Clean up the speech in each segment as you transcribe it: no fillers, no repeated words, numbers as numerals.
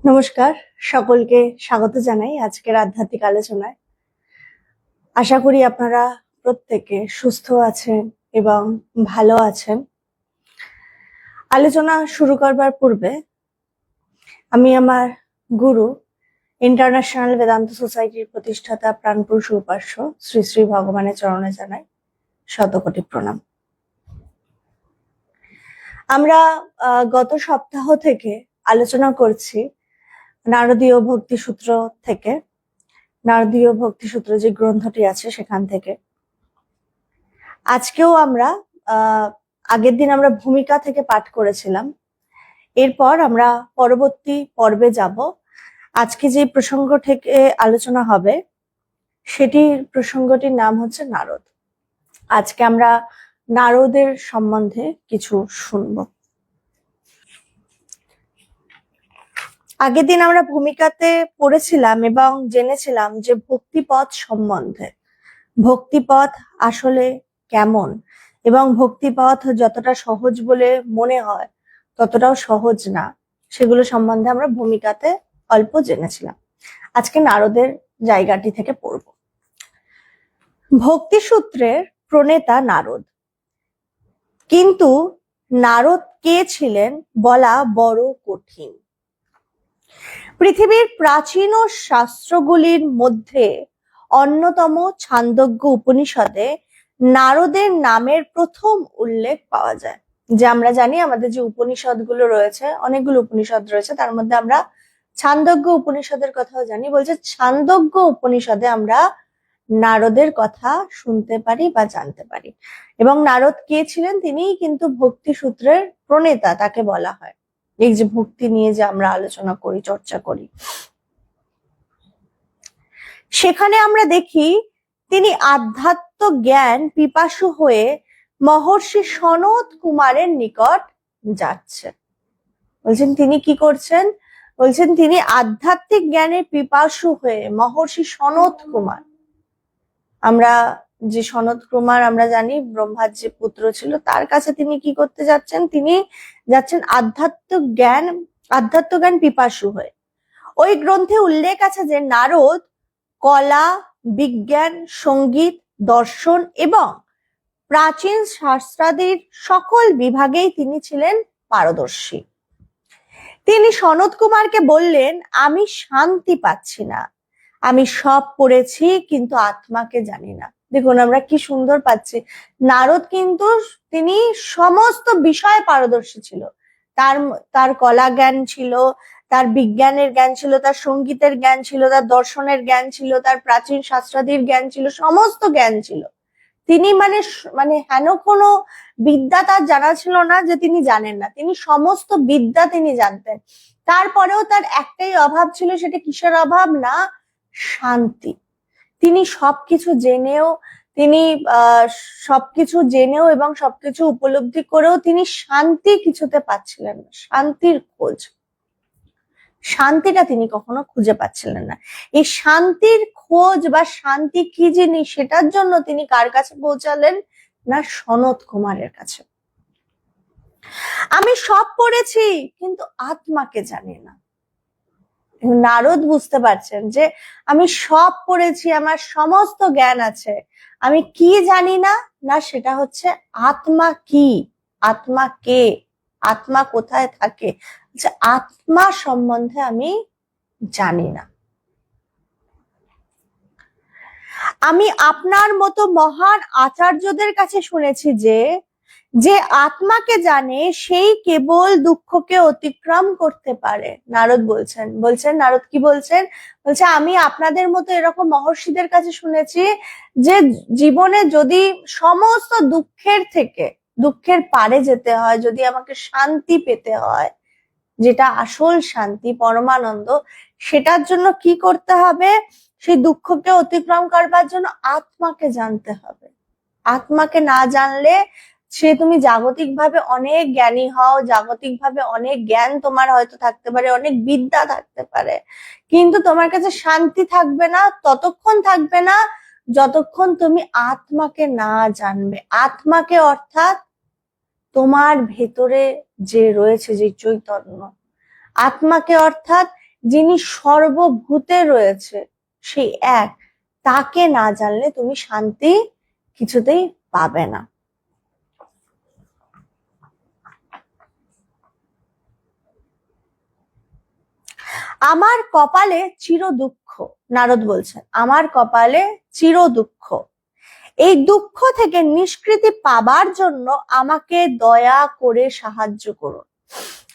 নমস্কার, সকলকে স্বাগত জানাই আজকের আধ্যাত্মিক আলোচনায়। আশা করি আপনারা প্রত্যেকে সুস্থ আছেন এবং ভালো আছেন। আলোচনা শুরু করবার পূর্বে আমি আমার গুরু ইন্টারন্যাশনাল বেদান্ত সোসাইটির প্রতিষ্ঠাতা প্রাণপুরুষ উপাস্য শ্রী শ্রী ভগবানের চরণে জানাই শতকোটি প্রণাম। আমরা গত সপ্তাহ থেকে আলোচনা করছি নারদীয় ভক্তি সূত্র থেকে, নারদীয় ভক্তি সূত্র যে গ্রন্থটি আছে সেখান থেকে। আজকেও আমরা আগের দিন আমরা ভূমিকা থেকে পাঠ করেছিলাম। এরপর আমরা পরবর্তী পর্বে যাব। আজকে যে প্রসঙ্গ থেকে আলোচনা হবে সেটির প্রসঙ্গটির নাম হচ্ছে নারদ। আজকে আমরা নারদের সম্বন্ধে কিছু শুনবো। আগের দিন আমরা ভূমিকাতে পড়েছিলাম এবং জেনেছিলাম যে ভক্তিপথ সম্বন্ধে, ভক্তিপথ আসলে কেমন এবং ভক্তিপথ যতটা সহজ বলে মনে হয় ততটাও সহজ না, সেগুলো সম্বন্ধে আমরা ভূমিকাতে অল্প জেনেছিলাম। আজকে নারদের জায়গাটি থেকে পড়ব। ভক্তি সূত্রের প্রণেতা নারদ, কিন্তু নারদ কে ছিলেন বলা বড় কঠিন। পৃথিবীর প্রাচীন শাস্ত্রগুলির মধ্যে অন্যতম ছান্দোগ্য উপনিষদে নারদের নামের প্রথম উল্লেখ পাওয়া যায়। যে আমরা জানি আমাদের যে উপনিষদগুলো রয়েছে, অনেকগুলো উপনিষদ রয়েছে, তার মধ্যে আমরা ছান্দোগ্য উপনিষদের কথাও জানি। বলছে ছান্দোগ্য উপনিষদে আমরা নারদের কথা শুনতে পারি বা জানতে পারি। এবং নারদ কে ছিলেন? তিনিই কিন্তু ভক্তি সূত্রের প্রণেতা তাকে বলা হয়। এই যে ভক্তি নিয়ে যে আমরা আলোচনা করি, চর্চা করি, সেখানে আমরা দেখি তিনি আধ্যাত্ম জ্ঞান পিপাসু হয়ে মহর্ষি সনত কুমারের নিকট যাচ্ছেন। বলছেন তিনি কি করছেন? বলছেন তিনি আধ্যাত্মিক জ্ঞানের পিপাসু হয়ে মহর্ষি সনত কুমার, আমরা যে সনত কুমার আমরা জানি ব্রহ্মার যে পুত্র ছিল, তার কাছে তিনি কি করতে যাচ্ছেন? তিনি যাচ্ছেন আধ্যাত্ম জ্ঞান পিপাসু হয়ে। ওই গ্রন্থে উল্লেখ আছে যে নারদ কলা, বিজ্ঞান, সঙ্গীত, দর্শন এবং প্রাচীন শাস্ত্রাদির সকল বিভাগেই তিনি ছিলেন পারদর্শী। তিনি সনত কুমারকে বললেন, আমি শান্তি পাচ্ছি না, আমি সব পড়েছি কিন্তু আত্মাকে জানি না। দেখুন আমরা কি সুন্দর পাচ্ছি। নারদ কিন্তু তিনি সমস্ত বিষয়ে পারদর্শী ছিল। তার কলা জ্ঞান ছিল, তার বিজ্ঞানের জ্ঞান ছিল, তার সঙ্গীতের জ্ঞান ছিল, তার দর্শনের জ্ঞান ছিল, তার প্রাচীন শাস্ত্রাদির জ্ঞান ছিল, সমস্ত জ্ঞান ছিল। তিনি মানে হেন কোনো বিদ্যা তার জানা ছিল না যে তিনি জানেন না। তিনি সমস্ত বিদ্যা তিনি জানতেন। তারপরেও তার একটাই অভাব ছিল, সেটা কিসের অভাব? না, শান্তি। তিনি সবকিছু জেনেও এবং সবকিছু উপলব্ধি করেও তিনি শান্তি কিছুতে পাচ্ছিলেন না, শান্তির খোঁজ, শান্তিটা তিনি কখনো খুঁজে পাচ্ছিলেন না। এই শান্তির খোঁজ বা শান্তি কি জিনিস, সেটার জন্য তিনি কার কাছে পৌঁছালেন? না, সনত কুমারের কাছে। আমি সব পড়েছি কিন্তু আত্মাকে জানি না। নারদ বুঝতে পারছেন যে আমি সব পড়েছি, আমার সমস্ত জ্ঞান আছে, আমি কি জানি না, না সেটা হচ্ছে আত্মা কি, আত্মা কে, আত্মা কোথায় থাকে, যে আত্মা সম্বন্ধে আমি জানি না। আমি আপনার মতো মহান আচার্যদের কাছে শুনেছি যে যে আত্মাকে জানে সেই কেবল দুঃখকে অতিক্রম করতে পারে। নারদ বলছেন নারদ কি বলছেন? বলছে আমি আপনাদের মতো এরকম মহর্ষিদের কাছে শুনেছি যে জীবনে যদি সমস্ত দুঃখের পারে যেতে হয়, যদি আমাকে শান্তি পেতে হয়, যেটা আসল শান্তি, পরমানন্দ, সেটার জন্য কি করতে হবে? সেই দুঃখকে অতিক্রম করবার জন্য আত্মাকে জানতে হবে। আত্মাকে না জানলে সে তুমি জাগতিক ভাবে অনেক জ্ঞানী হও, জাগতিক ভাবে অনেক জ্ঞান তোমার হয়তো থাকতে পারে, অনেক বিদ্যা থাকতে পারে, কিন্তু তোমার কাছে শান্তি থাকবে না, ততক্ষণ থাকবে না যতক্ষণ তুমি আত্মাকে না জানবে। আত্মাকে অর্থাৎ তোমার ভেতরে যে রয়েছে যে চৈতন্য, আত্মাকে অর্থাৎ যিনি সর্বভূতে রয়েছে, সেই এক, তাকে না জানলে তুমি শান্তি কিছুতেই পাবে না। আমার কপালে চির দুঃখ, নারদ বলছেন, আমার কপালে চির দুঃখ। এই দুঃখ থেকে নিষ্কৃতি পাবার জন্য আমাকে দয়া করে সাহায্য করুন।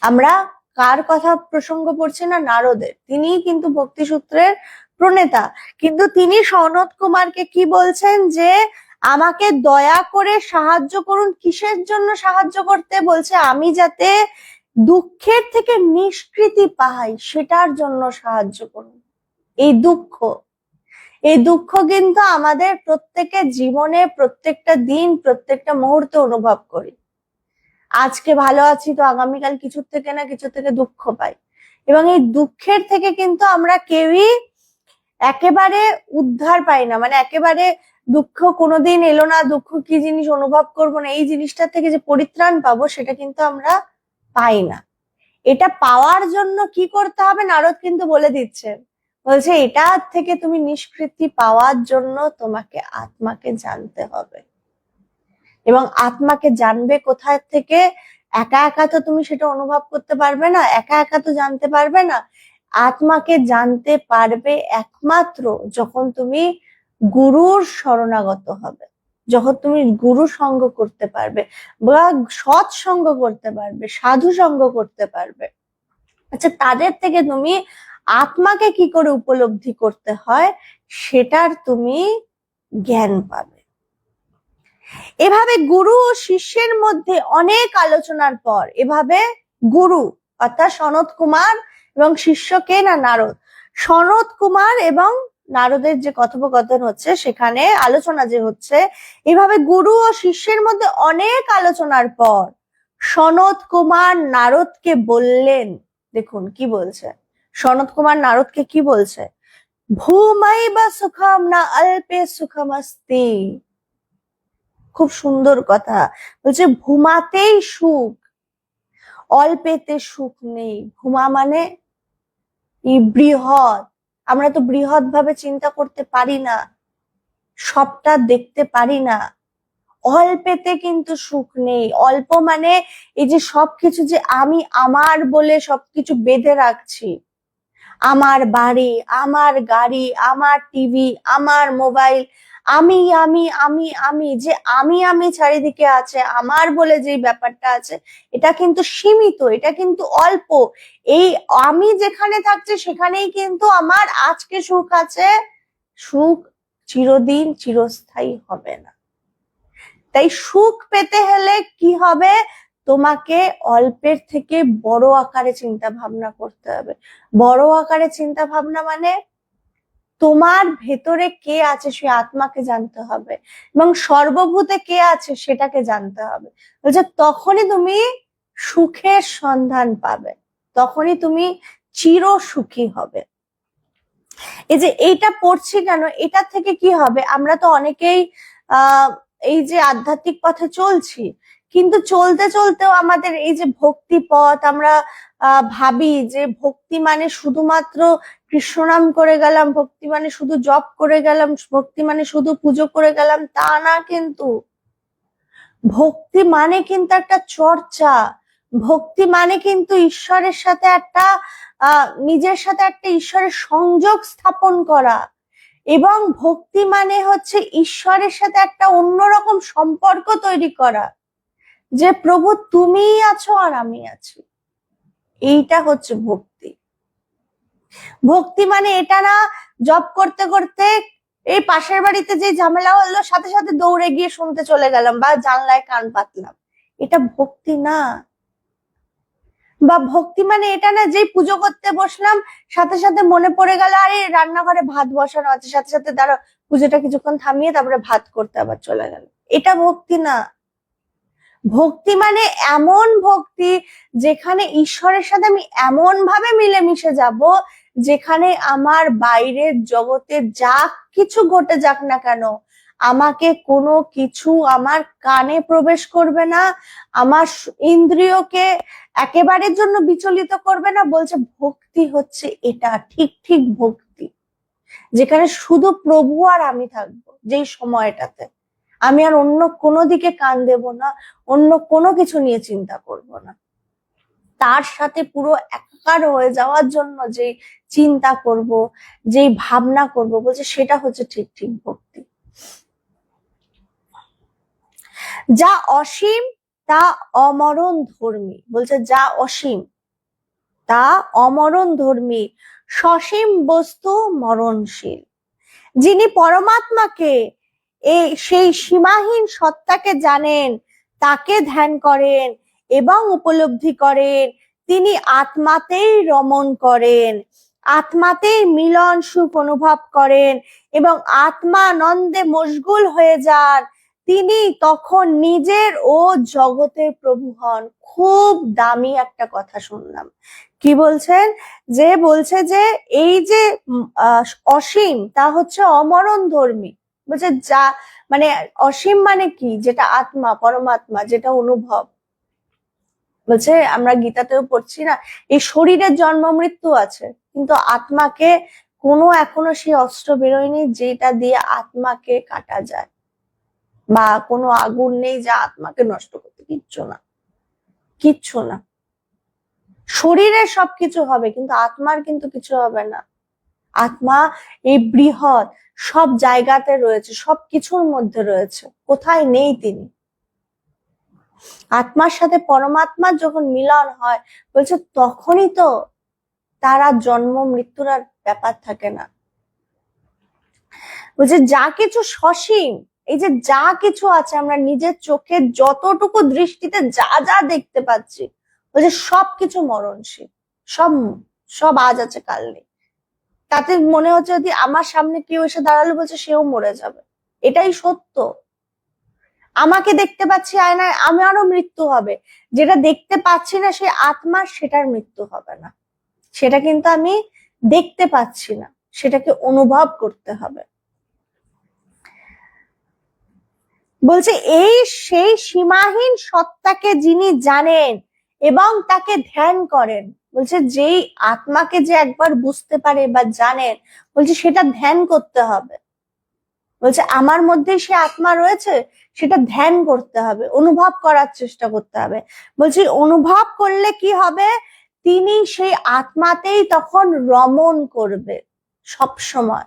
আমরা কার কথা প্রসঙ্গ পড়ছি না? নারদের। তিনি কিন্তু ভক্তি সূত্রের প্রণেতা, কিন্তু তিনি সনত কুমারকে কি বলছেন যে আমাকে দয়া করে সাহায্য করুন। কিসের জন্য সাহায্য করতে বলছে? আমি যাতে দুঃখের থেকে নিষ্কৃতি পাই সেটার জন্য সাহায্য করুন। এই দুঃখ কিন্তু আমাদের প্রত্যেকের জীবনে প্রত্যেকটা দিন প্রত্যেকটা মুহূর্তে অনুভব করি। আজকে ভালো আছি তো আগামীকাল কিছু থেকে না কিছু থেকে দুঃখ পাই, এবং এই দুঃখের থেকে কিন্তু আমরা কেউই একেবারে উদ্ধার পাই না। মানে একেবারে দুঃখ কোনোদিন এলো না, দুঃখ কি জিনিস অনুভব করবো না, এই জিনিসটা থেকে যে পরিত্রাণ পাবো সেটা কিন্তু আমরা পাই না। এটা পাওয়ার জন্য কি করতে হবে নারদ কিন্তু বলে দিচ্ছেন, বলছে এটা থেকে তুমি নিষ্কৃতি পাওয়ার জন্য তোমাকে আত্মাকে জানতে হবে। এবং আত্মাকে জানবে কোথায় থেকে? একা একা তো তুমি সেটা অনুভব করতে পারবে না, একা একা তো জানতে পারবে না। আত্মাকে জানতে পারবে একমাত্র যখন তুমি গুরুর শরণাগত হবে, যখন তুমি গুরু সঙ্গ করতে পারবে বা সৎ সঙ্গ করতে পারবে, সাধু সঙ্গ করতে পারবে। আচ্ছা, তাদের থেকে তুমি আত্মাকে কি করে উপলব্ধি করতে হয় সেটার তুমি জ্ঞান পাবে। এভাবে গুরু ও শিষ্যের মধ্যে অনেক আলোচনার পর এভাবে গুরু অর্থাৎ সনত কুমার এবং শিষ্য কে না? নারদ। সনত কুমার এবং নারদের যে কথোপকথন হচ্ছে, সেখানে আলোচনা যে হচ্ছে, এভাবে গুরু ও শিষ্যের মধ্যে অনেক আলোচনার পর সনত কুমার নারদকে বললেন, দেখুন কি বলছে সনত কুমার নারদকে, কি বলছে? ভূমাই বা সুখম না অল্পে সুখমস্তি। খুব সুন্দর কথা বলছে, ভূমাতেই সুখ, অল্পেতে সুখ নেই। ভূমা মানে বৃহৎ, আমরা তো বৃহৎ ভাবে চিন্তা করতে পারি না, সবটা দেখতে পারি না। অল্পেতে কিন্তু সুখ নেই। অল্প মানে এই যে সবকিছু যে আমি আমার বলে সবকিছু বেঁধে রাখছি, আমার বাড়ি, আমার গাড়ি, আমার টিভি, আমার মোবাইল, আমি আমি আমি আমি যে আমি চারিদিকে আছে, আমার বলে যে ব্যাপারটা আছে, এটা কিন্তু সীমিত, এটা কিন্তু অল্প। এই আমি যেখানে থাকছে সেখানেই কিন্তু আমার আজকে সুখ আছে। সুখ চিরদিন চিরস্থায়ী হবে না। তাই সুখ পেতে হলে কি হবে? তোমাকে অল্পের থেকে বড় আকারে চিন্তা ভাবনা করতে হবে। বড় আকারে চিন্তা ভাবনা মানে তোমার ভেতরে কে আছে সে আত্মাকে জানতে হবে, এবং সর্বভূতে কে আছে সেটাকে জানতে হবে। বলছে তখনই তুমি সুখের সন্ধান পাবে, তখনই তুমি চির সুখী হবে। এই যে এইটা পড়ছি কেন, এটা থেকে কি হবে? আমরা তো অনেকেই এই যে আধ্যাত্মিক পথে চলছি, কিন্তু চলতে চলতেও আমাদের এই যে ভক্তি পথ, আমরা ভাবি যে ভক্তি মানে শুধুমাত্র কৃষ্ণ নাম করে গেলাম, ভক্তি মানে শুধু জপ করে গেলাম, ভক্তি মানে শুধু পুজো করে গেলাম, তা না। কিন্তু ভক্তি মানে কিন্তু একটা চর্চা, ভক্তি মানে কিন্তু ঈশ্বরের সাথে একটা নিজের সাথে একটা ঈশ্বরের সংযোগ স্থাপন করা, এবং ভক্তি মানে হচ্ছে ঈশ্বরের সাথে একটা অন্যরকম সম্পর্ক তৈরি করা, যে প্রভু তুমিই আছো আর আমি আছি। এইটা হচ্ছে ভক্তি। ভক্তি মানে এটা না জব করতে করতে এই পাশের বাড়িতে যে ঝামেলা হলো সাথে সাথে দৌড়ে গিয়ে শুনতে চলে গেলাম বা জানলায় কান পাতলাম, এটা ভক্তি না। বা ভক্তি মানে এটা না যে পুজো করতে বসলাম সাথে সাথে মনে পড়ে গেল আরে রান্নাঘরে ভাত বসানো আছে, সাথে সাথে দাঁড়া পুজোটা কিছুক্ষণ থামিয়ে তারপরে ভাত করতে আবার চলে গেল, এটা ভক্তি না। ভক্তি মানে এমন ভক্তি যেখানে ঈশ্বরের সাথে আমি এমন ভাবে মিলেমিশে যাব, যেখানে আমার বাইরের জগতে যা কিছু ঘটে যাক না কেন, আমাকে কোনো কিছু আমার কানে প্রবেশ করবে না, আমার ইন্দ্রিয়কে একেবারের জন্য বিচলিত করবে না। বলছে ভক্তি হচ্ছে এটা, ঠিক ঠিক ভক্তি, যেখানে শুধু প্রভু আর আমি থাকবো, যেই সময়টাতে আমি আর অন্য কোনো দিকে কান দেব না, অন্য কোনো কিছু নিয়ে চিন্তা করব না। তার সাথে পুরো একাকার হয়ে যাওয়ার জন্য যে চিন্তা করব, যেই ভাবনা করব, বলছে সেটা হচ্ছে ঠিক ঠিক ভক্তি। যা অসীম তা অমরণ ধর্মী, বলছে যা অসীম তা অমরণ ধর্মী, সসীম বস্তু মরণশীল। যিনি পরমাত্মাকে সেই সীমাহীন সত্তাকে জানেন, তাকে ধ্যান করেন এবং উপলব্ধি করেন, তিনি আত্মাতেই রমণ করেন, আত্মাতেই মিলন সুখ অনুভব করেন এবং আত্মানন্দে মশগুল হয়ে যান, তিনি তখন নিজের ও জগতের প্রভু হন। খুব দামি একটা কথা শুনলাম। কি বলছেন? যে বলছে যে এই যে অসীম তা হচ্ছে অমরণ ধর্মী। বলছে যা মানে অসীম মানে কি? যেটা আত্মা, পরমাত্মা, যেটা অনুভব। বলছে আমরা গীতাতেও পড়ছি না, এই শরীরের জন্ম মৃত্যু আছে, কিন্তু আত্মাকে কোনো এখনো সেই অস্ত্র বেরোয়নি যেটা দিয়ে আত্মাকে কাটা যায়, বা কোনো আগুন নেই যা আত্মাকে নষ্ট করতে, কিচ্ছু না, কিচ্ছু না। শরীরের সবকিছু হবে কিন্তু আত্মার কিন্তু কিছু হবে না। আত্মা এই বৃহৎ সব জায়গাতে রয়েছে, সবকিছুর মধ্যে রয়েছে, কোথায় নেই তিনি। আত্মার সাথে পরমাত্মার যখন মিলন হয়, বলছে তখনই তো তারা জন্ম মৃত্যুর আর ব্যাপার থাকে না। বলছে যা কিছু সসীম, এই যে যা কিছু আছে আমরা নিজের চোখে যতটুকু দৃষ্টিতে যা যা দেখতে পাচ্ছি, বলছে সবকিছু মরণশীল, সব সব আজ আছে কাল নেই। তাতে মনে হচ্ছে যদি আমার সামনে কেউ এসে দাঁড়ালো, বলছে সেও মরে যাবে, এটাই সত্য। আমাকে দেখতে পাচ্ছি আয়নায়, আমারও মৃত্যু হবে। যেটা দেখতে পাচ্ছি না সে আত্মা, সেটার মৃত্যু হবে না। সেটা কিন্তু আমি দেখতে পাচ্ছি না, সেটাকে অনুভব করতে হবে। বলছে এই সেই সীমাহীন সত্তাকে যিনি জানেন এবং তাকে ধ্যান করেন, বলছে যেই আত্মাকে যে একবার বুঝতে পারে বা জানেন, বলছে সেটা ধ্যান করতে হবে। বলছে আমার মধ্যে সে আত্মা রয়েছে, সেটা ধ্যান করতে হবে, অনুভব করার চেষ্টা করতে হবে। বলছি অনুভব করলে কি হবে? তিনি সেই আত্মাতেই তখন রমণ করবে সব সময়।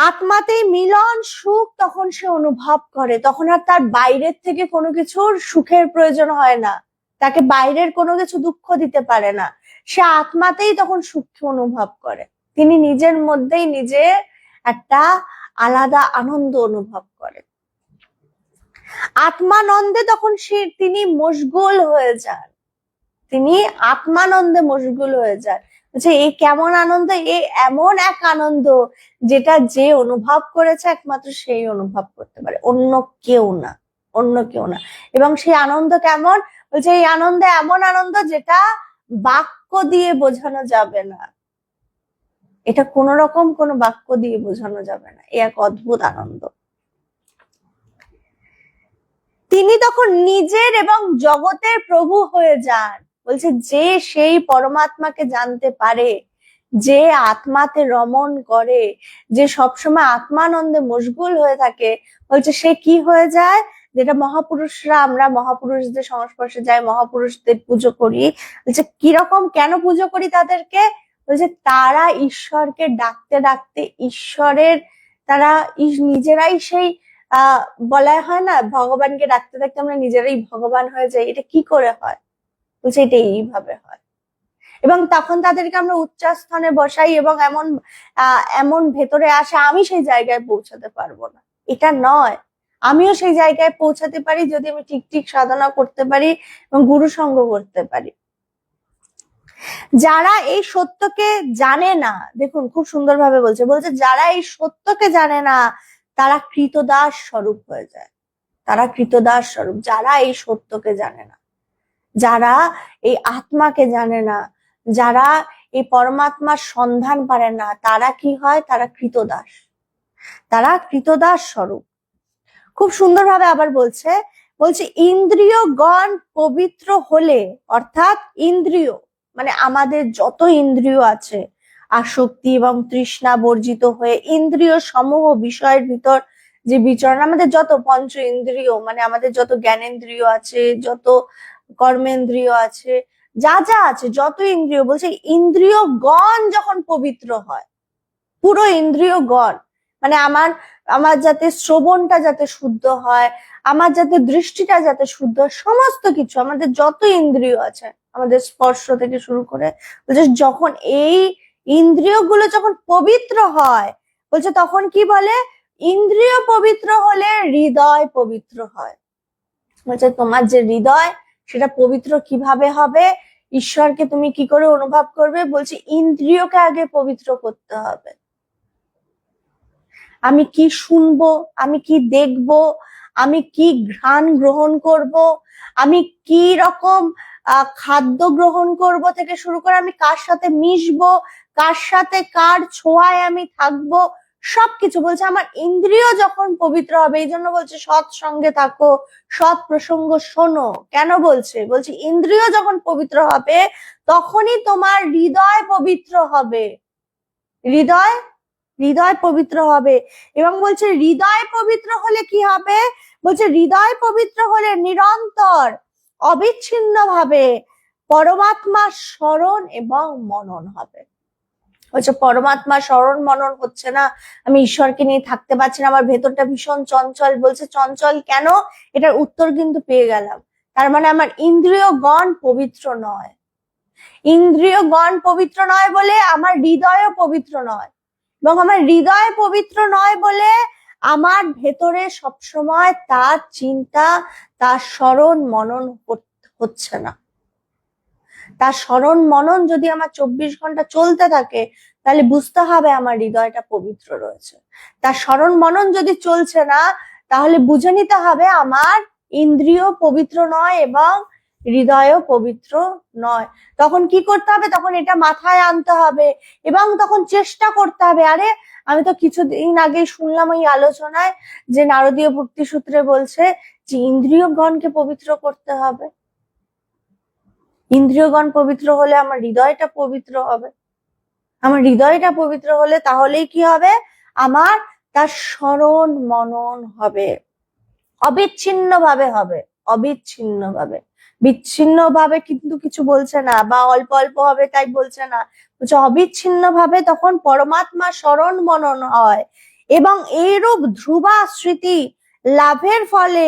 আত্মাতেই মিলন সুখ তখন সে অনুভব করে, তখন আর তার বাইরের থেকে কোনো কিছুর সুখের প্রয়োজন হয় না, তাকে বাইরের কোনো কিছু দুঃখ দিতে পারে না। সে আত্মাতেই তখন সুখ অনুভব করে, তিনি নিজের মধ্যেই নিজে একটা আলাদা আনন্দ অনুভব করে। আত্মানন্দে তখন তিনি মশগুল হয়ে যান, তিনি আত্মানন্দে মশগুল হয়ে যান। এই কেমন আনন্দ? এই এমন এক আনন্দ যেটা যে অনুভব করেছে একমাত্র সেই অনুভব করতে পারে, অন্য কেউ না, অন্য কেউ না। এবং সেই আনন্দ কেমন? বলছে এই আনন্দ এমন আনন্দ যেটা বাক্য দিয়ে বোঝানো যাবে না, এটা কোন রকম কোনো বাক্য দিয়ে বোঝানো যাবে না, এক অদ্ভুত আনন্দ। তিনি তখন নিজের এবং জগতের প্রভু হয়ে যান। বলছে যে সেই পরমাত্মাকে জানতে পারে, যে আত্মাতে রমণ করে, যে সবসময় আত্মানন্দে মশগুল হয়ে থাকে, বলছে সে কি হয়ে যায়? যেটা মহাপুরুষরা, আমরা মহাপুরুষদের সংস্পর্শে যাই, মহাপুরুষদের পুজো করি। বলছে কিরকম, কেন পুজো করি তাদেরকে? বলছে তারা ঈশ্বরকে ডাকতে ডাকতে ঈশ্বরের, তারা নিজেরাই সেই বলা হয় না, ভগবানকে ডাকতে ডাকতে আমরা নিজেরাই ভগবান হয়ে যাই। এটা কি করে হয়? বলছে এটা এইভাবে হয়। এবং তখন তাদেরকে আমরা উচ্চস্থানে বসাই এবং এমন ভেতরে আসে, আমি সেই জায়গায় পৌঁছাতে পারবো না, এটা নয়। আমিও সেই জায়গায় পৌঁছাতে পারি যদি আমি ঠিক ঠিক সাধনা করতে পারি এবং গুরু সঙ্গ করতে পারি। যারা এই সত্যকে জানে না, দেখুন খুব সুন্দরভাবে বলছে, যারা এই সত্যকে জানে না তারা কৃতদাস স্বরূপ হয়ে যায়, তারা কৃতদাস স্বরূপ। যারা এই সত্যকে জানে না, যারা এই আত্মাকে জানে না, যারা এই পরমাত্মার সন্ধান পারে না, তারা কি হয়? তারা কৃতদাস, তারা কৃতদাস স্বরূপ। খুব সুন্দরভাবে আবার বলছে, বলছে ইন্দ্রিয়গণ পবিত্র হলে, অর্থাৎ ইন্দ্রিয় মানে আমাদের যত ইন্দ্রিয় আছে আসক্তি এবং তৃষ্ণা বর্জিত হয়ে ইন্দ্রিয় সমূহ বিষয়ের ভিতর যে বিচরণ, আমাদের যত পঞ্চ ইন্দ্রিয় মানে আমাদের যত জ্ঞানেন্দ্রিয় আছে, যত কর্মেন্দ্রিয় আছে, যা যা আছে যত ইন্দ্রিয়, বলছে ইন্দ্রিয় গণ যখন পবিত্র হয়, পুরো ইন্দ্রিয় গণ মানে আমার যাতে শ্রবণটা যাতে শুদ্ধ হয়, আমার যাতে দৃষ্টিটা যাতে শুদ্ধ হয়, সমস্ত কিছু আমাদের যত ইন্দ্রিয় আছে আমাদের স্পর্শ থেকে শুরু করে, বলছে যখন এই ইন্দ্রিয়গুলো যখন পবিত্র হয়, বলছে তখন কি বলে, ইন্দ্রিয় পবিত্র হলে হৃদয় পবিত্র হয়। বলছে তোমার যে হৃদয় সেটা পবিত্র কিভাবে হবে, ঈশ্বরকে তুমি কি করে অনুভব করবে, বলছে ইন্দ্রিয়কে আগে পবিত্র করতে হবে। আমি কি শুনবো, আমি কি দেখবো, আমি কি ঘ্রাণ গ্রহণ করব, আমি কি রকম খাদ্য গ্রহণ করব থেকে শুরু করে আমি কার সাথে মিশবো, কার সাথে কার ছোঁয়ায় আমি থাকবো, সবকিছু বলছে আমার ইন্দ্রিয় যখন পবিত্র হবে। এই জন্য বলছে সৎসঙ্গে থাকো, সৎ প্রসঙ্গ শোনো। কেন বলছে, বলছে ইন্দ্রিয় যখন পবিত্র হবে তখনই তোমার হৃদয় পবিত্র হবে, হৃদয় হৃদয় পবিত্র হবে। এবং বলছে হৃদয় পবিত্র হলে কি হবে, বলছে হৃদয় পবিত্র হলে নিরন্তর অবিচ্ছিন্ন ভাবে পরমাত্মার স্মরণ এবং মনন হবে। বলছে পরমাত্মা স্মরণ মনন হচ্ছে না, আমি ঈশ্বরকে নিয়ে থাকতে পারছি না, আমার ভেতরটা ভীষণ চঞ্চল। বলছে চঞ্চল কেন, এটার উত্তর কিন্তু পেয়ে গেলাম। তার মানে আমার ইন্দ্রিয় গণ পবিত্র নয়, ইন্দ্রিয় গণ পবিত্র নয় বলে আমার হৃদয়ও পবিত্র নয়, এবং আমার হৃদয় পবিত্র নয় বলে আমার ভেতরে সবসময় তার চিন্তা, তার স্মরণ মনন হচ্ছে না। তার স্মরণ মনন যদি আমার 24 ঘন্টা চলতে থাকে তাহলে বুঝতে হবে আমার হৃদয়টা পবিত্র রয়েছে। তার স্মরণ মনন যদি চলছে না তাহলে বুঝে নিতে হবে আমার ইন্দ্রিয় পবিত্র নয় এবং হৃদয়ও পবিত্র নয়। তখন কি করতে হবে, তখন এটা মাথায় আনতে হবে এবং তখন চেষ্টা করতে হবে। আরে আমি তো কিছুদিন আগে শুনলাম এই আলোচনায় যে নারদীয় ভক্তি সূত্রে বলছে যে ইন্দ্রিয়গণকে পবিত্র করতে হবে। ইন্দ্রিয়গণ পবিত্র হলে আমার হৃদয়টা পবিত্র হবে, আমার হৃদয়টা পবিত্র হলে তাহলেই কি হবে, আমার তার স্মরণ মনন হবে, অবিচ্ছিন্ন ভাবে হবে, অবিচ্ছিন্ন ভাবে। বিচ্ছিন্ন ভাবে কিন্তু কিছু বলছে না, বা অল্প অল্প হবে তাই বলছে না, বলছে অবিচ্ছিন্ন ভাবে তখন পরমাত্মা স্মরণ মনন হয়। এবং এইরূপ ধ্রুবা স্মৃতি লাভের ফলে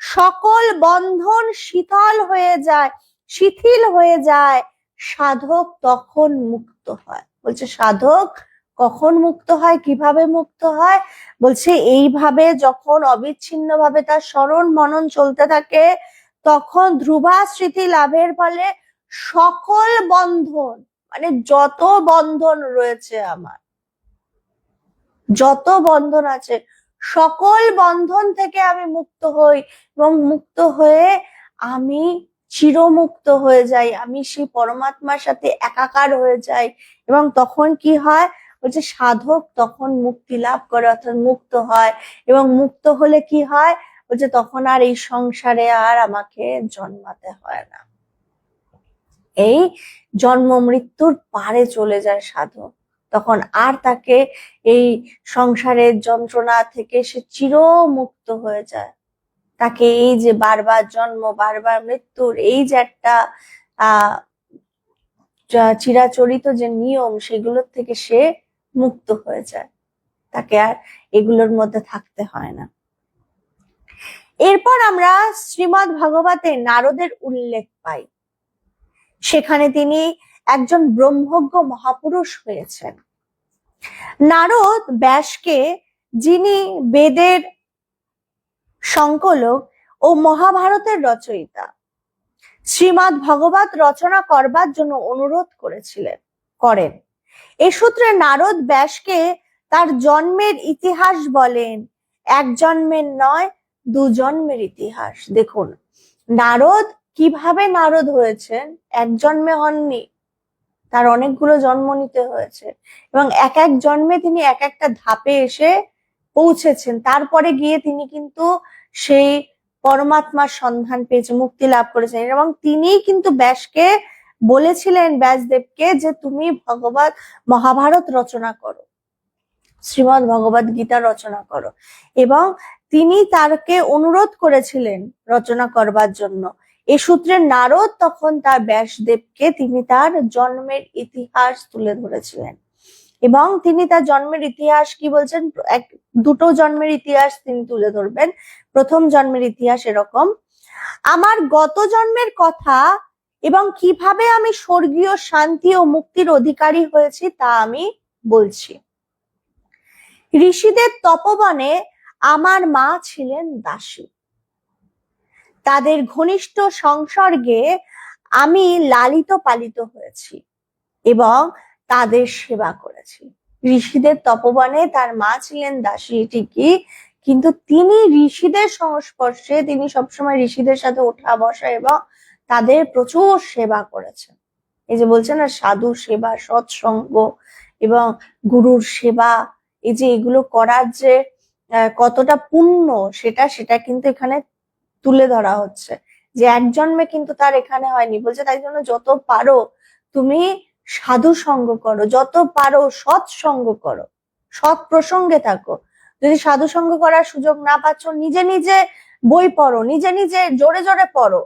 সকল বন্ধন শিথিল হয়ে যায়, শিথিল হয়ে যায়, সাধক তখন মুক্ত হয়। বলছে সাধক কখন মুক্ত হয়, কিভাবে মুক্ত হয়, বলছে এইভাবে যখন অবিচ্ছিন্ন ভাবে তার স্মরণ মনন চলতে থাকে তখন ধ্রুবা স্মৃতি লাভের ফলে সকল বন্ধন মানে যত বন্ধন রয়েছে আমার, যত বন্ধন আছে সকল বন্ধন থেকে আমি মুক্ত হই, এবং মুক্ত হয়ে আমি চিরমুক্ত হয়ে যাই, আমি সেই পরমাত্মার সাথে একাকার হয়ে যাই। এবং তখন কি হয়, বলছে সাধক তখন মুক্তি লাভ করে, অর্থাৎ মুক্ত হয়। এবং মুক্ত হলে কি হয়, বলছে তখন আর এই সংসারে আর আমাকে জন্মাতে হয় না, এই জন্ম মৃত্যুর পারে চলে যায় সাধক, তখন আর তাকে এই সংসারের যন্ত্রণা থেকে সে চিরমুক্ত হয়ে যায়। তাকে এই যে বারবার জন্ম বারবার মৃত্যুর এই যে একটা চিরাচরিত যে নিয়ম সেগুলোর থেকে সে মুক্ত হয়ে যায়, তাকে আর এগুলোর মধ্যে থাকতে হয় না। এরপর আমরা শ্রীমদ্ ভাগবতে নারদের উল্লেখ পাই, সেখানে তিনি একজন ব্রহ্মজ্ঞ মহাপুরুষ হয়েছেন। নারদ ব্যাসকে, যিনি বেদের সংকলক ও মহাভারতের রচয়িতা, শ্রীমদ্ ভাগবত রচনা করবার জন্য অনুরোধ করেন। এ সূত্রে নারদ ব্যাসকে তার জন্মের ইতিহাস বলেন, এক জন্মের নয় 2 জন্মের ইতিহাস। দেখুন নারদ কিভাবে নারদ হয়েছেন, এক জন্মে হননি, তার অনেকগুলো জন্ম নিতে হয়েছে, এবং এক এক জন্মে তিনি এক একটা ধাপে এসে পৌঁছেছেন। তারপরে গিয়ে তিনি কিন্তু সেই পরমাত্মার সন্ধান পেয়েছে, মুক্তি লাভ করেছেন, এবং তিনি কিন্তু ব্যাসকে বলেছিলেন, ব্যাসদেবকে, যে তুমি ভগবত মহাভারত রচনা করো, শ্রীমৎ ভগবত গীতা রচনা করো। এবং তিনি তারকে অনুরোধ করেছিলেন রচনা করবার জন্য। এ সূত্রে নারদ তখন তার ব্যাসদেবকে তিনি তার জন্মের ইতিহাস তুলে ধরেছিলেন, এবং তিনি তার জন্মের ইতিহাস কি বলছেন, দুটো জন্মের ইতিহাস তিনি তুলে ধরবেন। প্রথম জন্মের ইতিহাস এরকম: আমার গত জন্মের কথা এবং কিভাবে আমি স্বর্গীয় শান্তি ও মুক্তির অধিকারী হয়েছি তা আমি বলছি। ঋষিদের তপবনে আমার মা ছিলেন দাসী। তাদের ঘনিষ্ঠ সংসর্গে আমি লালিত পালিত হয়েছি এবং তাদের সেবা করেছি। ঋষিদের তপবনে তার মা ছিলেন দাসী ঠিকই, কিন্তু তিনি ঋষিদের সংস্পর্শে, তিনি সবসময় ঋষিদের সাথে ওঠা বসা এবং তাদের প্রচুর সেবা করেছেন। এই যে বলছেন না, সাধু সেবা, সৎসঙ্গ এবং গুরুর সেবা, এই যে এগুলো করার যে কতটা পুণ্য, সেটা কিন্তু এখানে তুলে ধরা হচ্ছে, যে এক জন্মে কিন্তু তার এখানে হয়নি। বলছে তাই জন্য যত পারো তুমি সাধু সঙ্গ করো, যত পারো সৎসঙ্গ করো, সৎ প্রসঙ্গে থাকো। যদি সাধু সঙ্গ করার সুযোগ না পাচ্ছ, নিজে নিজে বই পড়ো, নিজে নিজে জোরে জোরে পড়ো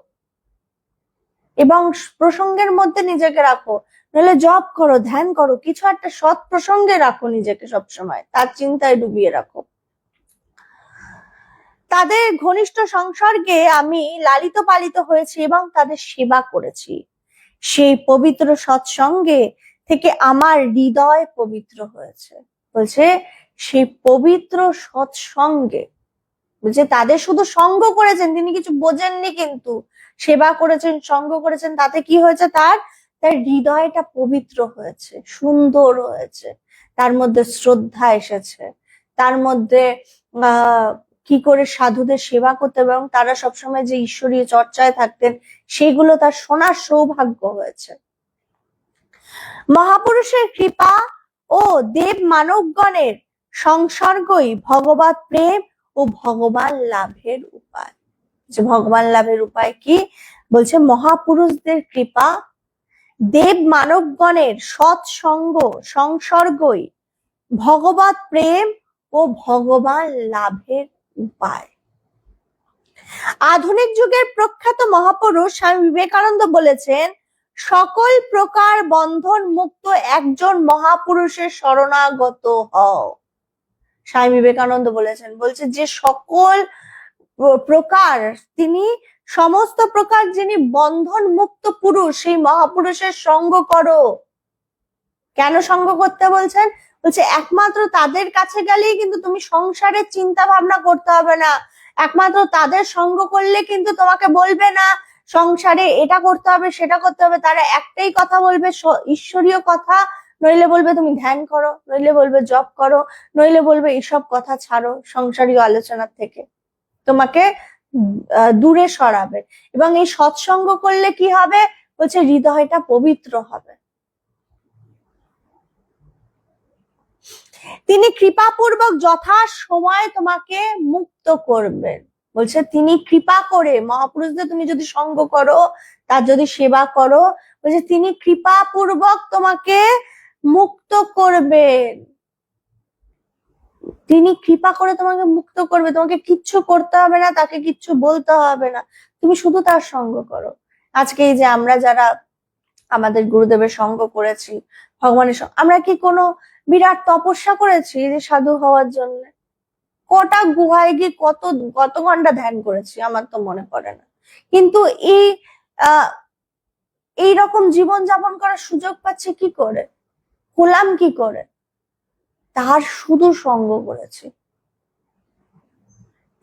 এবং প্রসঙ্গের মধ্যে নিজেকে রাখো, নাহলে জপ করো, ধ্যান করো, কিছু একটা সৎ প্রসঙ্গে রাখো নিজেকে, সবসময় তার চিন্তায় ডুবিয়ে রাখো। তাদের ঘনিষ্ঠ সংসর্গে আমি লালিত পালিত হয়েছি এবং তাদের সেবা করেছি। সেই পবিত্র সৎসঙ্গে থেকে আমার হৃদয় পবিত্র হয়েছে। বলছে সেই পবিত্র সৎসঙ্গে, বলছে তাদের শুধু সঙ্গ করেছেন, তিনি কিছু বোঝেননি, কিন্তু সেবা করেছেন, সঙ্গ করেছেন, তাতে কি হয়েছে, তার হৃদয়টা পবিত্র হয়েছে, সুন্দর হয়েছে, তার মধ্যে শ্রদ্ধা এসেছে, তার মধ্যে কি করে সাধুদের সেবা করতে এবং তারা সবসময় যে ঈশ্বরীয় চর্চায় থাকতেন সেগুলো তার শোনার সৌভাগ্য হয়েছে। মহাপুরুষের কৃপা ও দেব মানবগণের সংসর্গই ভগবত প্রেম ও ভগবান লাভের উপায়। যে ভগবান লাভের উপায় কি বলছে, মহাপুরুষদের কৃপা, দেব মানবগণের সৎসঙ্গ, সংসর্গই ভগবত প্রেম ও ভগবান লাভের উপায়। আধুনিক যুগের প্রখ্যাত মহাপুরুষ স্বামী বিবেকানন্দ বলেছেন, সকল প্রকার বন্ধন মুক্ত একজন মহাপুরুষের শরণাগত হও। স্বামী বিবেকানন্দ বলেছেন, বলছে যে সকল প্রকার, তিনি সমস্ত প্রকার যিনি বন্ধন মুক্ত পুরুষ, সেই মহাপুরুষের সঙ্গ করো। কেন সঙ্গ করতে বলছেন? বলছে একমাত্র তাদের কাছে গেলেই কিন্তু তুমি সংসারের চিন্তা ভাবনা করতে হবে না, একমাত্র তাদের সঙ্গ করলে কিন্তু তোমাকে বলবে না সংসারে এটা করতে হবে সেটা করতে হবে, তারা একটাই কথা বলবে, ঈশ্বরীয় কথা, নইলে বলবে তুমি ধ্যান করো, নইলে বলবে জপ করো, নইলে বলবে এইসব কথা ছাড়ো, সংসারীয় আলোচনার থেকে তোমাকে দূরে সরাবে। এবং এই সৎসঙ্গ করলে কি হবে, বলছে হৃদয়টা পবিত্র হবে। তিনি কৃপাপূর্বক যথা সময় তোমাকে মুক্ত করবেন। বলছে তিনি কৃপা করে, মহাপুরুষদের তুমি যদি সঙ্গ করো, তার যদি সেবা করো, বলছে তিনি কৃপাপূর্বক তোমাকে মুক্ত করবেন। তিনি কৃপা করে তোমাকে মুক্ত করবে, তোমাকে কিচ্ছু করতে হবে না, তাকে কিচ্ছু বলতে হবে না, তুমি শুধু তার সঙ্গ করো। আজকে এই যে আমরা যারা আমাদের গুরুদেবের সঙ্গ করেছি, ভগবানের সঙ্গ, আমরা কি কোনো বিরাট তপস্যা করেছি যে সাধু হওয়ার জন্য? কটা গুহায় গিয়ে কত ঘন্টা ধ্যান করেছি আমার তো মনে পড়ে না। কিন্তু এই রকম জীবন যাপন করার সুযোগ পাচ্ছি কি করে, হলাম কি করে? তার শুধু সঙ্গ করেছি,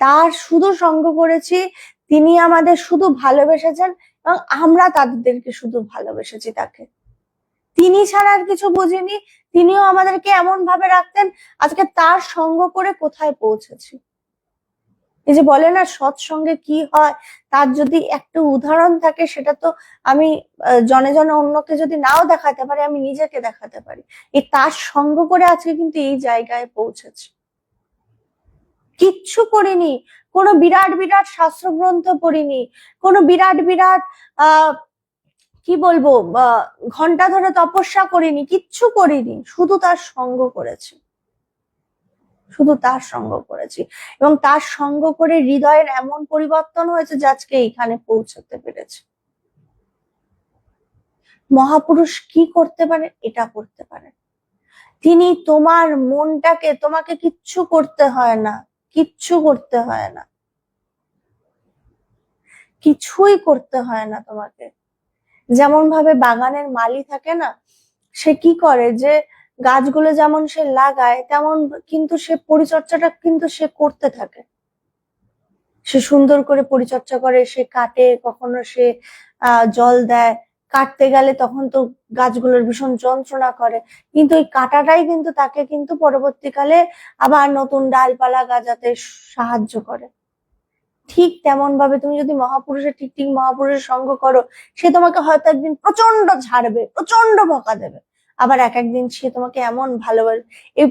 তার শুধু সঙ্গ করেছি, তিনি আমাদের শুধু ভালোবেসেছেন এবং আমরা তাদেরকে শুধু ভালোবেসেছি তাকে। তিনি ছাড়া আর কিছু বুঝিনি, তিনিও আমাদেরকে এমন ভাবে রাখতেন, আজকে তার সঙ্গ করে কোথায় পৌঁছেছি। এই যে বলে না সৎসঙ্গে কি হয়, তার যদি একটা উদাহরণ থাকে, সেটা তো আমি জনে জনে অন্যকে যদি নাও দেখাতে পারি, আমি নিজেকে দেখাতে পারি। এই তার সঙ্গ করে আজকে কিন্তু এই জায়গায় পৌঁছেছি। কিচ্ছু করিনি, কোনো বিরাট বিরাট শাস্ত্রগ্রন্থ পড়িনি, কোনো বিরাট বিরাট কি বলবো ঘন্টা ধরে তপস্যা করিনি, কিচ্ছু করিনি, শুধু তার সঙ্গ করেছি, শুধু তার সঙ্গ করেছি। এবং তার সঙ্গ করে হৃদয়ের এমন পরিবর্তন হয়েছে যে আজকে এইখানে পৌঁছতে পেরেছে। মহাপুরুষ কি করতে পারে? এটা করতে পারে। তিনি তোমার মনটাকে, তোমাকে কিচ্ছু করতে হয় না, কিচ্ছু করতে হয় না, কিছুই করতে হয় না তোমাকে। যেমন ভাবে বাগানের মালি থাকে না, সে কি করে যে গাছগুলো যেমন সে লাগায় তেমন কিন্তু সে পরিচর্যাটা কিন্তু সে করতে থাকে, সে সুন্দর করে পরিচর্যা করে, সে কাটে, কখনো সে জল দেয়, কাটতে গেলে তখন তো গাছগুলোর ভীষণ যন্ত্রণা করে, কিন্তু ওই কাটাটাই কিন্তু তাকে কিন্তু পরবর্তীকালে আবার নতুন ডালপালা গাজাতে সাহায্য করে। ঠিক তেমন ভাবে তুমি যদি মহাপুরুষের ঠিক ঠিক মহাপুরুষের সঙ্গ করো, সে তোমাকে হয়তো একদিন প্রচন্ড ঝাড়বে, প্রচন্ড বকা দেবে, আবার এক একদিন সে তোমাকে এমন ভালোবাসে।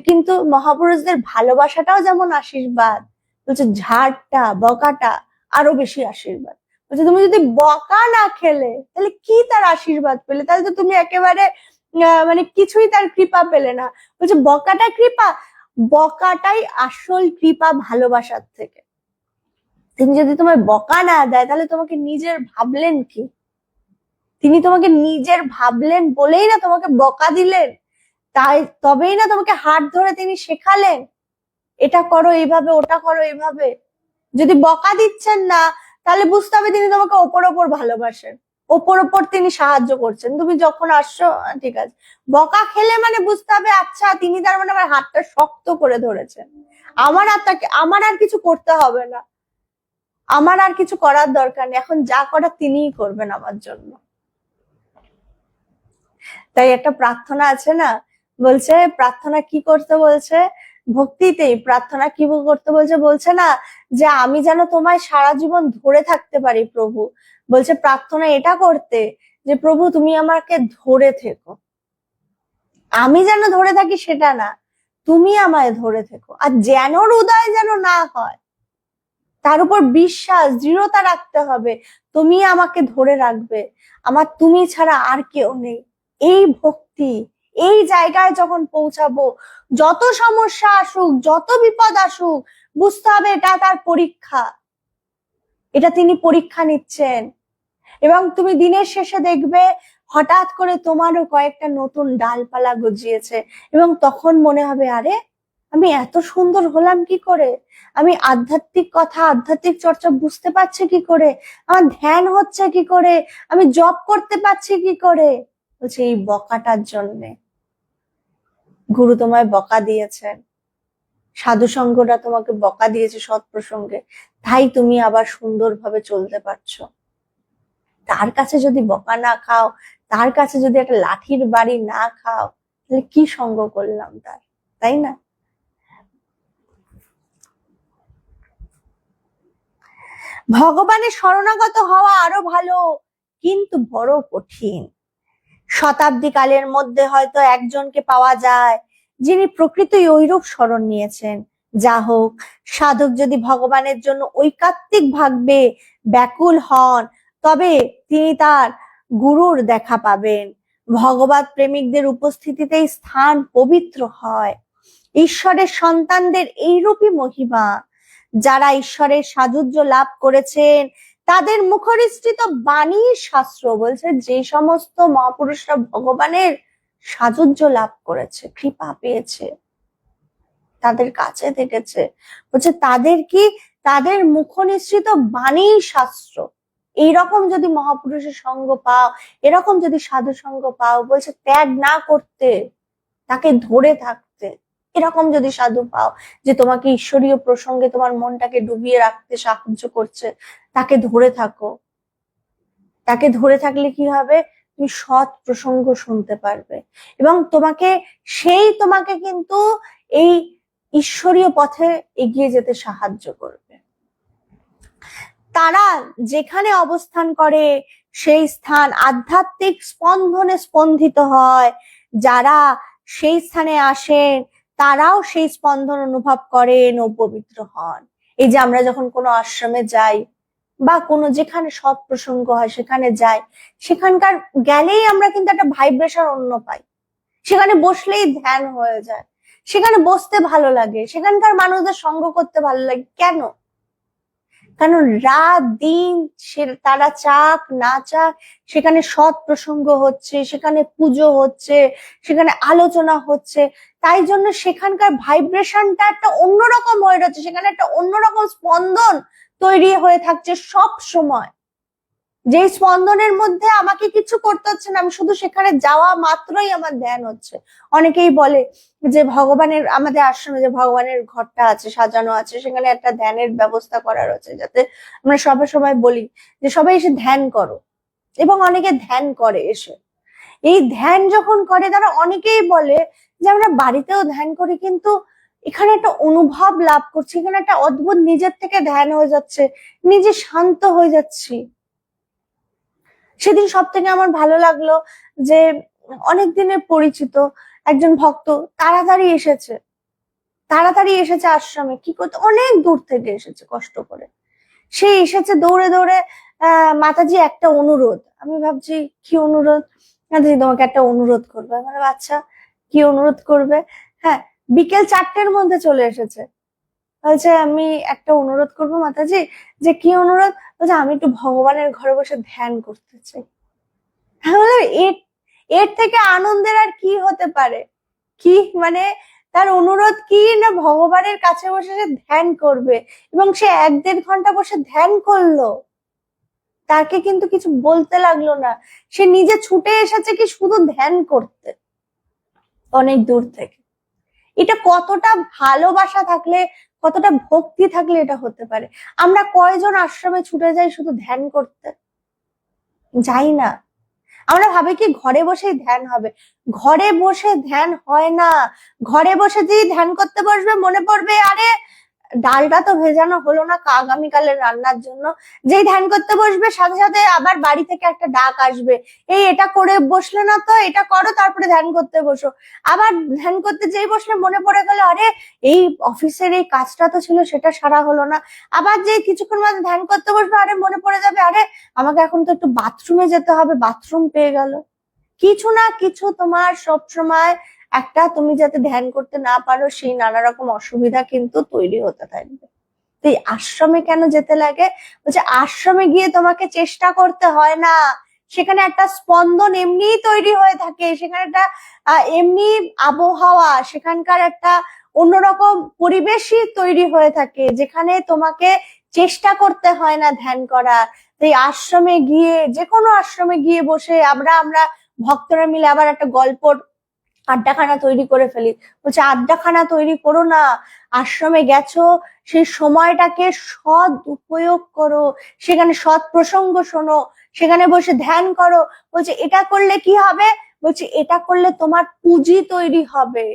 কিন্তু মহাপুরুষদের ভালোবাসাটাও যেমন আশীর্বাদ, বলছে ঝাড়টা বকাটা আরো বেশি আশীর্বাদ। বলছে তুমি যদি বকা না খেলে তাহলে কি তার আশীর্বাদ পেলে? তাহলে তো তুমি একেবারে মানে কিছুই তার কৃপা পেলে না। বলছে বকাটা কৃপা, বকাটাই আসল কৃপা ভালোবাসার থেকে। তিনি যদি তোমায় বকা না দেয় তাহলে তোমাকে নিজের ভাবলেন কি? তিনি তোমাকে নিজের ভাবলেন বলেই না তোমাকে বকা দিলেন, তাই তবেই না তোমাকে হাত ধরে তিনি শেখালেন এটা করো এইভাবে, ওটা করো এইভাবে। যদি বকা দিচ্ছেন না তাহলে বুঝতে হবে তিনি তোমাকে ওপর ওপর ভালোবাসেন, ওপর ওপর তিনি সাহায্য করছেন। তুমি যখন আসছো ঠিক আছে, বকা খেলে মানে বুঝতে হবে আচ্ছা তিনি তার মানে আমার হাতটা শক্ত করে ধরেছেন, আমার আর কিছু করতে হবে না, আমার আর কিছু করার দরকার নেই, এখন যা করার তিনিই করবেন আমার জন্য। তাই একটা প্রার্থনা আছে না, বলছে প্রার্থনা কি করতে বলছে, ভক্তিতেই প্রার্থনা কি করতে বলছে, বলছে না যে আমি যেন তোমায় সারা জীবন ধরে থাকতে পারি প্রভু, বলছে প্রার্থনা এটা করতে যে প্রভু তুমি আমাকে ধরে থেকো, আমি যেন ধরে থাকি সেটা না, তুমি আমায় ধরে থেকো, আর যেন হৃদয় যেন না হয়, তার উপর বিশ্বাস দৃঢ়তা রাখতে হবে, তুমি আমাকে ধরে রাখবে, আমার তুমি ছাড়া আর কেউ নেই। এই ভক্তি, এই জায়গায় যখন পৌঁছাবো, যত সমস্যা আসুক, যত বিপদ আসুক, বুঝতে হবে এটা তার পরীক্ষা, এটা তিনি পরীক্ষা নিচ্ছেন। এবং তুমি দিনের শেষে দেখবে হঠাৎ করে তোমারও কয়েকটা নতুন ডালপালা গজিয়েছে, এবং তখন মনে হবে আরে আমি এত সুন্দর হলাম কি করে, আমি আধ্যাত্মিক কথা, আধ্যাত্মিক চর্চা বুঝতে পারছি কি করে, আমার ধ্যান হচ্ছে কি করে, আমি জপ করতে পারছি কি করে। বলছে এই বকাটার জন্যে গুরু তোমায় বকা দিয়েছেন, সাধু সঙ্গরা তোমাকে বকা দিয়েছে সৎ প্রসঙ্গে, তাই তুমি আবার সুন্দরভাবে চলতে পারছো। তার কাছে যদি বকা না খাও, তার কাছে যদি একটা লাঠির বাড়ি না খাও, তাহলে কি সঙ্গ করলাম তার, তাই না? ভগবানের শরণাগত হওয়া আরো ভালো, কিন্তু বড় কঠিন। শতাব্দী কালের মধ্যে হয়তো একজনকে পাওয়া যায় যিনি প্রকৃতই ঐরূপ শরণ নিয়েছেন। যা হোক, সাধক যদি ভগবানের জন্য ঐকাত্মিক ভাবে ব্যাকুল হন তবে তিনি তার গুরুর দেখা পাবেন। ভগবত প্রেমিকদের উপস্থিতিতেই স্থান পবিত্র হয়। ঈশ্বরের সন্তানদের এইরূপই মহিমা। যারা ঈশ্বরের সাযুজ্য লাভ করেছেন তাদের মুখরিষ্ঠিত বাণী শাস্ত্র, বলছে যে সমস্ত মহাপুরুষরা ভগবানের সাযুজ্য লাভ করেছে, কৃপা পেয়েছে, তাদের কাছে থেকেছে, বলছে তাদের কি, তাদের মুখনিসৃত বাণী শাস্ত্র। এইরকম যদি মহাপুরুষের সঙ্গ পাও, এরকম যদি সাধু সঙ্গ পাও, বলছে ত্যাগ না করতে, তাকে ধরে থাকতে, এরকম যদি সাধু পাও যে তোমাকে ঈশ্বরীয় প্রসঙ্গে তোমার মনটাকে ডুবিয়ে রাখতে সাহায্য করছে, তাকে ধরে থাকো। তাকে ধরে থাকলে কি হবে, তুমি সৎ প্রসঙ্গ শুনতে পারবে, এবং তোমাকে কিন্তু এই ঈশ্বরীয় পথে এগিয়ে যেতে সাহায্য করবে। তারা যেখানে অবস্থান করে সেই স্থান আধ্যাত্মিক স্পন্দনে স্পন্দিত হয়। যারা সেই স্থানে আসেন তারাও সেই স্পন্দন অনুভব করেন ও পবিত্র হন। এই যে আমরা যখন কোনো আশ্রমে যাই বা কোনো যেখানে সৎ প্রসঙ্গ হয় সেখানে যাই, সেখানকার গেলেই আমরা কিন্তু একটা ভাইব্রেশন অন্য পাই। সেখানে বসলেই ধ্যান হয়ে যায়, সেখানে বসতে ভালো লাগে, সেখানকার মানুষদের সঙ্গ করতে ভালো লাগে। কেন? কারণ রাত দিন তারা চাক না চাক সেখানে সৎ প্রসঙ্গ হচ্ছে, সেখানে পুজো হচ্ছে, সেখানে আলোচনা হচ্ছে। তাই জন্য সেখানকার ভাইব্রেশনটা একটা অন্যরকম হয়ে যাচ্ছে, সেখানে একটা অন্যরকম স্পন্দন তৈরি হয়ে থাকছে সব সময়। যে স্পন্দনের মধ্যে আমাকে কিছু করতে হচ্ছে না, আমি শুধু সেখানে যাওয়া মাত্রই আমার ধ্যান হচ্ছে। অনেকেই বলে যে ভগবানের, আমাদের আশ্রমে যে ভগবানের ঘরটা আছে, সাজানো আছে, সেখানে একটা ধ্যানের ব্যবস্থা করা রয়েছে, যাতে আমরা সবাই সবাই বলি যে সবাই এসে ধ্যান করো। এবং অনেকে ধ্যান করে এসে। এই ধ্যান যখন করে তারা অনেকেই বলে যে আমরা বাড়িতেও ধ্যান করি, কিন্তু এখানে একটা অনুভব লাভ করছি, এখানে একটা অদ্ভুত নিজের থেকে ধ্যান হয়ে যাচ্ছে, নিজে শান্ত হয়ে যাচ্ছি। সেদিন সব থেকে আমার ভালো লাগলো যে অনেক দিনের পরিচিত একজন ভক্ত তাড়াতাড়ি এসেছে আশ্রমে। কি করতে? অনেক দূর থেকে এসেছে কষ্ট করে। সে এসেছে দৌড়ে দৌড়ে, মাতাজি একটা অনুরোধ। আমি ভাবছি কি অনুরোধ? মাতাজি তোমাকে একটা অনুরোধ করবে। আমি বললাম আচ্ছা কি অনুরোধ করবে? হ্যাঁ, বিকেল 4টের মধ্যে চলে এসেছে। বলছে আমি একটা অনুরোধ করবো মাতাজি। যে কি অনুরোধ? বলছে আমি একটু ভগবানের ঘরে বসে ধ্যান করতে চাই। এর থেকে আনন্দের আর কি হতে পারে? কি মানে তার অনুরোধ কি না ভগবানের কাছে বসে সে ধ্যান করবে, এবং সে 1-1.5 ঘন্টা বসে ধ্যান করলো। তাকে কিন্তু কিছু বলতে লাগলো না, সে নিজে ছুটে এসেছে কি শুধু ধ্যান করতে, অনেক দূর থেকে। এটা কতটা ভালোবাসা থাকলে, কতটা ভক্তি থাকলে এটা হতে পারে। আমরা কয়জন আশ্রমে ছুটে যাই শুধু ধ্যান করতে? যাই না। আমরা ভাবি কি ঘরে বসেই ধ্যান হবে। ঘরে বসে ধ্যান হয় না। ঘরে বসে যেই ধ্যান করতে বসবে মনে পড়বে আরে ডালটা তো ভেজানো হলো না আগামীকালের রান্নার জন্য। যেই ধ্যান করতে বসবে সাথে সাথে আবার বাড়ি থেকে একটা ডাক আসবে, এই এটা করে বসলে না তো, এটা করো তারপরে ধ্যান করতে বসো। আবার ধ্যান করতে যেই বসলে মনে পড়ে গেল আরে এই অফিসের এই কাজটা তো ছিল সেটা সারা হলো না। আবার যে কিছুক্ষণ বাদে ধ্যান করতে বসবে আরে মনে পড়ে যাবে আরে আমাকে এখন তো একটু বাথরুমে যেতে হবে, বাথরুম পেয়ে গেল। কিছু না কিছু তোমার সব সময় একটা, তুমি যাতে ধ্যান করতে না পারো সেই নানা রকম অসুবিধা কিন্তু তৈরি হতে থাকবে। তো এই আশ্রমে কেন যেতে লাগে? বলছে আশ্রমে গিয়ে তোমাকে চেষ্টা করতে হয় না, সেখানে একটা স্পন্দন এমনিই তৈরি হয়ে থাকে, সেখানে একটা এমনি আবহাওয়া, সেখানকার একটা অন্যরকম পরিবেশই তৈরি হয়ে থাকে, যেখানে তোমাকে চেষ্টা করতে হয় না ধ্যান করা। এই আশ্রমে গিয়ে, যে কোনো আশ্রমে গিয়ে বসে আমরা ভক্তরা মিলে আবার একটা গল্পর আড্ডাখানা তৈরি করে ফেলি। বলছে আড্ডাখানা তৈরি করো না, আশ্রমে গেছো সেই সময়টাকে সৎ উপয়োগ করো, সেখানে সৎ প্রসঙ্গ শোনো, সেখানে বসে ধ্যান করো। বলছে এটা করলে কি হবে? বলছে এটা করলে তোমার পুঁজি তৈরি হবে,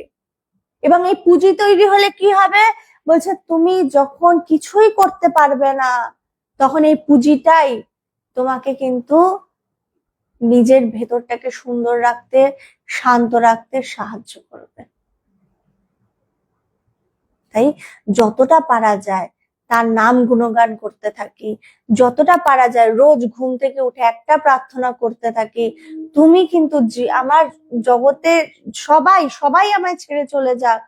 এবং এই পুঁজি তৈরি হলে কি হবে? বলছে তুমি যখন কিছুই করতে পারবে না তখন এই পুঁজিটাই তোমাকে কিন্তু নিজের ভেতরটাকে সুন্দর রাখতে, শান্ত রাখতে সাহায্য করবে। তাই যতটা পারা যায় তার নাম গুণগান করতে থাকি, যতটা পারা যায় রোজ ঘুম থেকে উঠে একটা প্রার্থনা করতে থাকি, তুমি কিন্তু আমার জগতে সবাই সবাই আমায় ছেড়ে চলে যাক,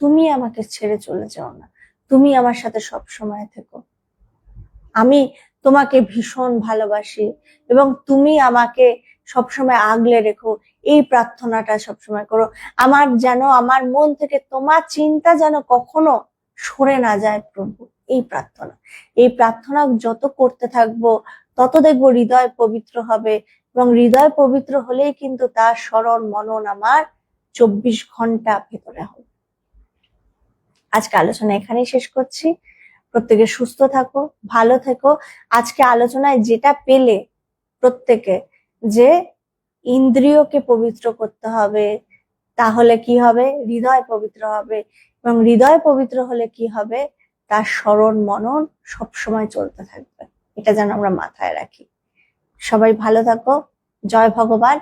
তুমি আমাকে ছেড়ে চলে যাও না, তুমি আমার সাথে সব সময় থেকো, আমি তোমাকে ভীষণ ভালোবাসি এবং তুমি আমাকে সবসময় আগলে রেখো। এই প্রার্থনাটা সবসময় করো। আমার যেন, আমার মন থেকে তোমার চিন্তা যেন কখনো সরে না যায় প্রভু। এই প্রার্থনা যত করতে থাকবো তত দেখবো হৃদয় পবিত্র হবে, এবং হৃদয় পবিত্র হলেই কিন্তু তার স্মরণ মনন আমার 24 ঘন্টা ভেতরে হবে। আজকে আলোচনা এখানেই শেষ করছি। প্রত্যেকে সুস্থ থাকো, ভালো থেকো। আজকে আলোচনায় যেটা পেলে প্রত্যেকে, যে ইন্দ্রিয়কে পবিত্র করতে হবে, তাহলে কি হবে? হৃদয় পবিত্র হবে, এবং হৃদয় পবিত্র হলে কি হবে? তার স্মরণ মনন সবসময় চলতে থাকবে। এটা যেন আমরা মাথায় রাখি। সবাই ভালো থাকো। জয় ভগবান।